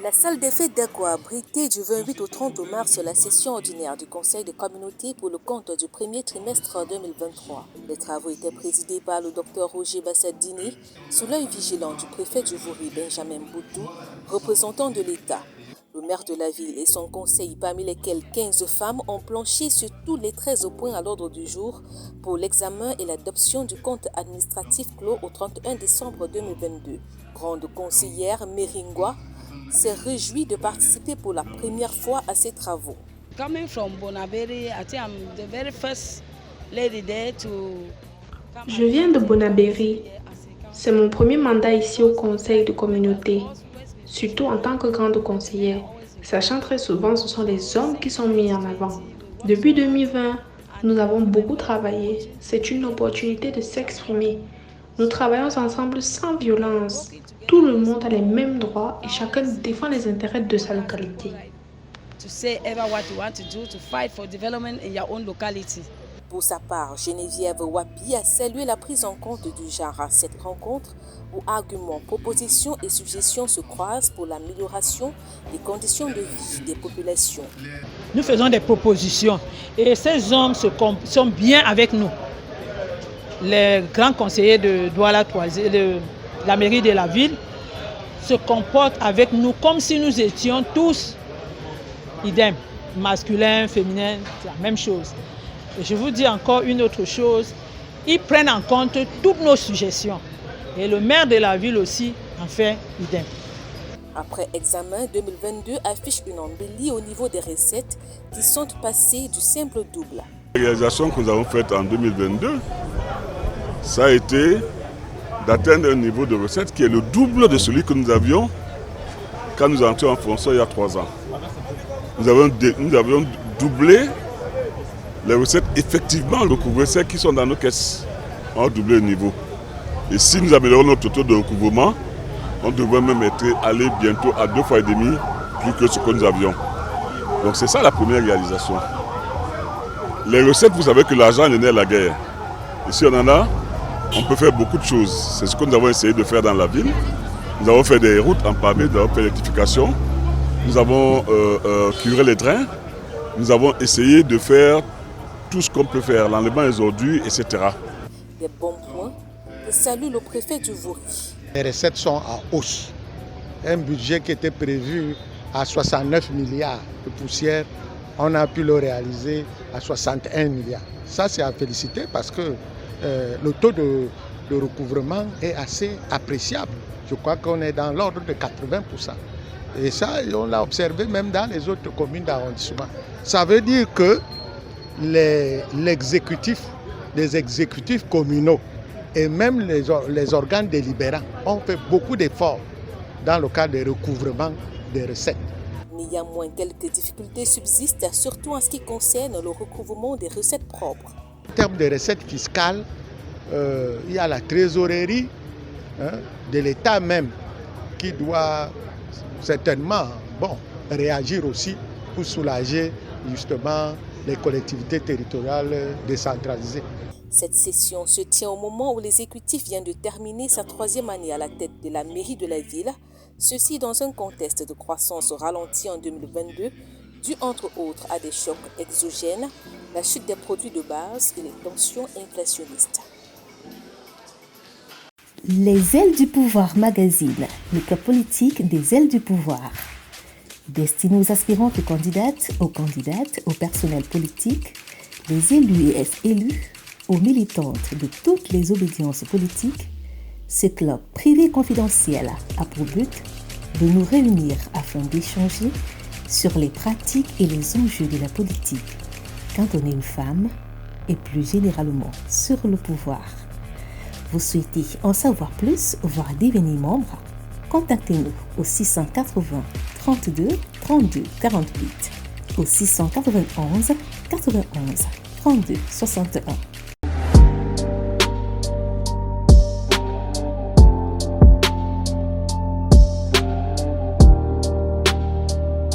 La salle des fêtes d'Ako a abrité du 28 au 30 mars la session ordinaire du Conseil de communauté pour le compte du premier trimestre 2023. Les travaux étaient présidés par le Dr Roger Bassadini, sous l'œil vigilant du préfet du Vouri Benjamin Boutou, représentant de l'État. Le maire de la ville et son conseil, parmi lesquels 15 femmes, ont planché sur tous les 13 points à l'ordre du jour pour l'examen et l'adoption du compte administratif clos au 31 décembre 2022. Grande conseillère Meringwa s'est réjouie de participer pour la première fois à ces travaux. Coming from Bonaberi, I think I'm the very first lady there to... Je viens de Bonaberi. C'est mon premier mandat ici au conseil de communauté, surtout en tant que grande conseillère, sachant très souvent ce sont les hommes qui sont mis en avant. Depuis 2020, nous avons beaucoup travaillé. C'est une opportunité de s'exprimer. Nous travaillons ensemble sans violence. Tout le monde a les mêmes droits et chacun défend les intérêts de sa localité. Pour sa part, Geneviève Wapi a salué la prise en compte du genre à cette rencontre où arguments, propositions et suggestions se croisent pour l'amélioration des conditions de vie des populations. Nous faisons des propositions et ces hommes sont bien avec nous. Les grands conseillers de Douala-Toisé, de la mairie de la ville, se comportent avec nous comme si nous étions tous idem, masculin, féminin, c'est la même chose. Et je vous dis encore une autre chose, ils prennent en compte toutes nos suggestions. Et le maire de la ville aussi en fait idem. Après examen, 2022 affiche une embellie au niveau des recettes qui sont passées du simple au double. La réalisation que nous avons faite en 2022, ça a été d'atteindre un niveau de recettes qui est le double de celui que nous avions quand nous entrions en fonction il y a 3 ans. Nous avions doublé les recettes effectivement recouvrées, celles qui sont dans nos caisses. On a doublé le niveau. Et si nous améliorons notre taux de recouvrement, on devrait même aller bientôt à 2,5 fois plus que ce que nous avions. Donc c'est ça la première réalisation. Les recettes, vous savez que l'argent est né à la guerre. Et si on en a, on peut faire beaucoup de choses. C'est ce que nous avons essayé de faire dans la ville. Nous avons fait des routes en pavé, nous avons fait l'électrification. Nous avons curé les drains. Nous avons essayé de faire tout ce qu'on peut faire, l'enlèvement des ordures, etc. Des bons points que salue le préfet du Vouri. Les recettes sont à hausse. Un budget qui était prévu à 69 milliards de poussière, on a pu le réaliser à 61 milliards. Ça, c'est à féliciter parce que le taux de recouvrement est assez appréciable. Je crois qu'on est dans l'ordre de 80%. Et ça, on l'a observé même dans les autres communes d'arrondissement. Ça veut dire que les exécutifs communaux et même les organes délibérants ont fait beaucoup d'efforts dans le cadre des recouvrements des recettes. Néanmoins, quelques difficultés subsistent, surtout en ce qui concerne le recouvrement des recettes propres. En termes de recettes fiscales, il y a la trésorerie de l'État même qui doit certainement réagir aussi pour soulager justement les collectivités territoriales décentralisées. Cette session se tient au moment où l'exécutif vient de terminer sa 3e année à la tête de la mairie de la ville, ceci dans un contexte de croissance ralentie en 2022, dû entre autres à des chocs exogènes, la chute des produits de base et les tensions inflationnistes. Les ailes du pouvoir magazine, le cas politique des ailes du pouvoir. Destiné aux aspirantes candidates, aux personnels politiques, les élus et ex-élus, aux militantes de toutes les obédiences politiques, ce club privé confidentiel a pour but de nous réunir afin d'échanger sur les pratiques et les enjeux de la politique quand on est une femme et plus généralement sur le pouvoir. Vous souhaitez en savoir plus, voire devenir membre? Contactez-nous au 680 32 32 48, au 691 91 32 61.